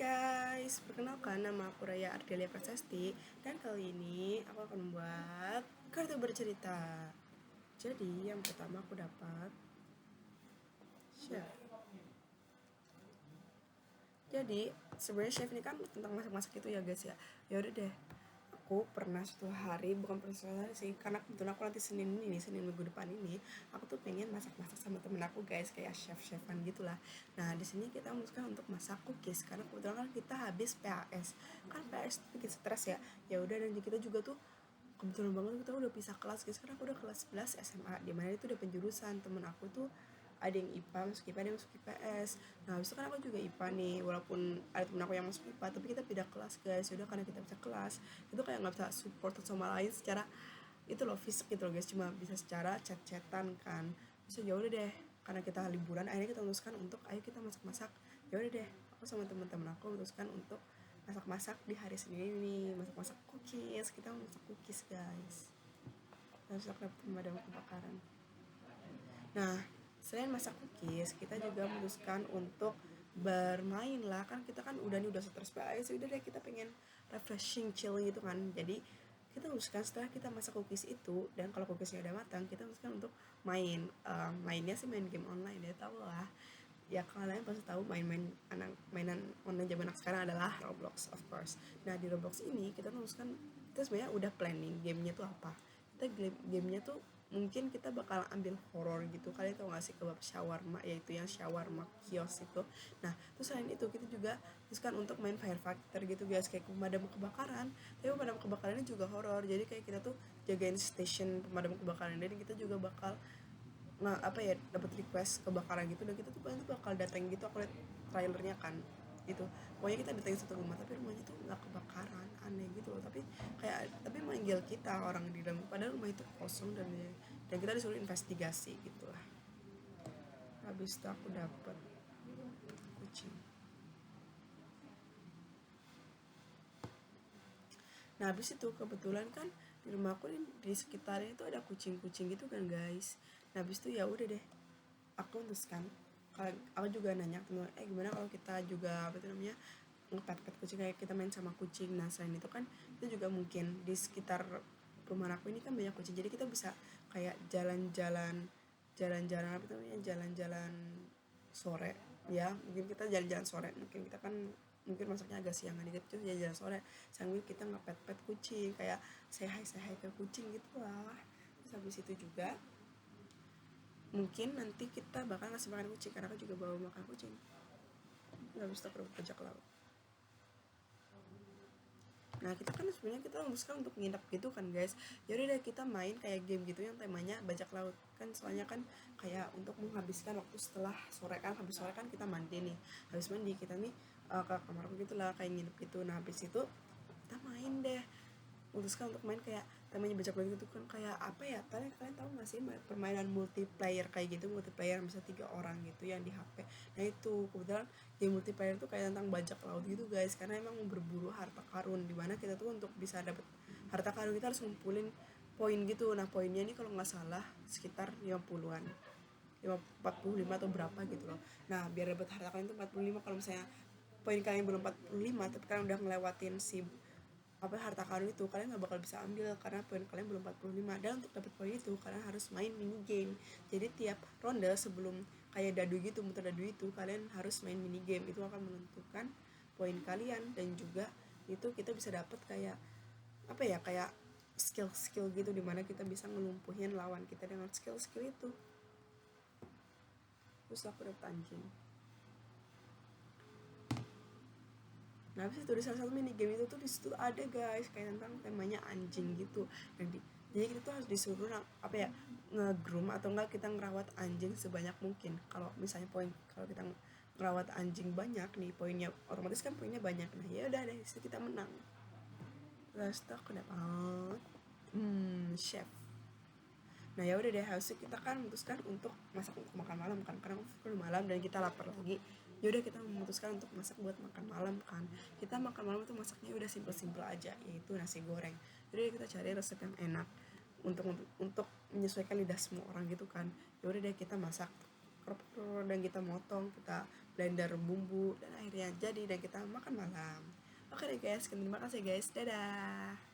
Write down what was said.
guys, perkenalkan nama aku Raya Ardelia Prasasti. Dan kali ini aku akan membuat kartu bercerita. Jadi yang pertama aku dapat chef. Jadi sebenarnya chef ini kan tentang masak-masak itu ya guys ya. Ya udah deh, aku pernah suatu hari, bukan pernah suatu hari sih, karena kebetulan aku nanti Senin minggu depan ini aku tuh pengen masak-masak sama temen aku guys, kayak chef-chefan gitulah. Nah di sini kita memutuskan untuk masak cookies karena kebetulan kan kita habis PAS. Kan PAS tuh bikin stres ya. Ya udah, dan kita juga tuh kebetulan banget kita udah pisah kelas guys, karena aku udah kelas 11 SMA, dimana itu udah penjurusan. Temen aku tuh ada yang IPA masuk IPA, ada yang masuk IPS. Nah habis itu kan aku juga IPA nih, walaupun ada temen aku yang masuk IPA, tapi kita beda kelas guys. Udah, karena kita bisa kelas itu kayak nggak bisa support satu sama lain secara itu loh, fisik gitu loh guys, cuma bisa secara chat-chatan kan. Bisa, ya udah deh, karena kita liburan akhirnya kita memutuskan untuk ayo kita masak-masak. Ya udah deh, aku sama teman-teman aku memutuskan untuk masak-masak di hari Senin ini, masak-masak cookies. Kita masak cookies guys, masak dapet pemadam kebakaran. Nah, selain masak cookies, kita juga memutuskan untuk bermain lah. Kan kita kan udah stres banget, udah deh kita pengen refreshing, chill gitu kan. Jadi kita memutuskan setelah kita masak cookies itu, dan kalau cookiesnya udah matang, kita memutuskan untuk main. Mainnya sih main game online ya, tau lah. Ya kalian pasti tahu mainan online zaman anak sekarang adalah Roblox, of course. Nah di Roblox ini kita memutuskan, kita sebenarnya udah planning gamenya tuh apa. Gamenya tuh mungkin kita bakal ambil horror gitu. Kalian tau gak sih kebab shawarma, yaitu yang shawarma kios itu. Nah terus selain itu kita juga memutuskan untuk main firefighter gitu guys, kayak pemadam kebakaran. Tapi pemadam kebakarannya juga horror, jadi kayak kita tuh jagain station pemadam kebakaran, dan kita juga bakal dapat request kebakaran gitu, dan kita tuh paling bakal datang gitu. Aku lihat trailernya kan, itu pokoknya kita datangin satu rumah tapi rumahnya tuh nggak kebakaran, aneh gitu loh. Tapi manggil kita orang di dalam, padahal rumah itu kosong, dan kita disuruh investigasi gitulah. Habis itu aku dapet kucing. Nah habis itu kebetulan kan di rumah aku di sekitarnya itu ada kucing-kucing gitu kan guys. Nah habis itu ya udah deh, aku memutuskan, kalau aku juga nanya temen, gimana kalau kita juga apa itu namanya ngepet-pet kucing, kayak kita main sama kucing. Nah selain itu kan itu juga mungkin di sekitar rumah aku ini kan banyak kucing, jadi kita bisa kayak jalan-jalan apa itu namanya, jalan-jalan sore ya. Mungkin kita jalan-jalan sore, mungkin kita kan mungkin masaknya agak siangan dikit, terus jalan-jalan sore sambil kita ngepet-pet kucing, kayak say hi ke kucing gitu lah. Terus habis itu juga mungkin nanti kita bakal ngasih makan kucing, karena aku juga bawa makan kucing. Nggak bisa kerupuk bajak laut. Nah kita kan sebenarnya kita memutuskan untuk nginep gitu kan guys. Jadi deh kita main kayak game gitu yang temanya bajak laut kan, soalnya kan kayak untuk menghabiskan waktu setelah sore kan. Habis sore kan kita mandi nih, habis mandi kita nih ke kamar gitulah, kayak nginep gitu. Nah habis itu kita main deh, memutuskan untuk main kayak temanya bajak laut gitu kan. Kayak apa ya, kalian tahu nggak sih permainan multiplayer kayak gitu, multiplayer bisa 3 orang gitu yang di HP. Nah itu kebetulan game multiplayer tuh kayak tentang bajak laut gitu guys, karena emang mau berburu harta karun, dimana kita tuh untuk bisa dapet harta karun kita harus ngumpulin poin gitu. Nah poinnya ini kalau nggak salah sekitar 50-an, 45 atau berapa gitu loh. Nah biar dapat harta kalian itu 45, kalau misalnya poin kalian belum 45 tapi kalian udah ngelewatin si harta karun itu, kalian nggak bakal bisa ambil karena poin kalian belum 45. Dan untuk dapat poin itu kalian harus main mini game. Jadi tiap ronde sebelum kayak dadu gitu, muter dadu itu, kalian harus main mini game. Itu akan menentukan poin kalian, dan juga itu kita bisa dapat kayak kayak skill gitu, dimana kita bisa ngelumpuhin lawan kita dengan skill itu. Terus aku dapet anjing. Nah habis itu di salah satu mini game itu tuh di situ ada guys kayak tentang temanya anjing gitu. Jadi kita tuh harus disuruh ngegroom atau enggak kita ngerawat anjing sebanyak mungkin. Kalau misalnya kalau kita ngerawat anjing banyak nih poinnya, otomatis kan poinnya banyak. Nah ya udah deh, situ kita menang. Terus tuh aku dapat chef. Nah ya udah deh, harusnya kita kan memutuskan untuk masak untuk makan malam kan, karena udah malam dan kita lapar lagi. Ya udah kita memutuskan untuk masak buat makan malam kan. Kita makan malam itu masaknya udah simple aja, yaitu nasi goreng. Jadi kita cari resep yang enak untuk menyesuaikan lidah semua orang gitu kan. Ya udah deh kita masak dan kita motong, kita blender bumbu dan akhirnya jadi dan kita makan malam. Oke deh guys, terima kasih guys, dadah.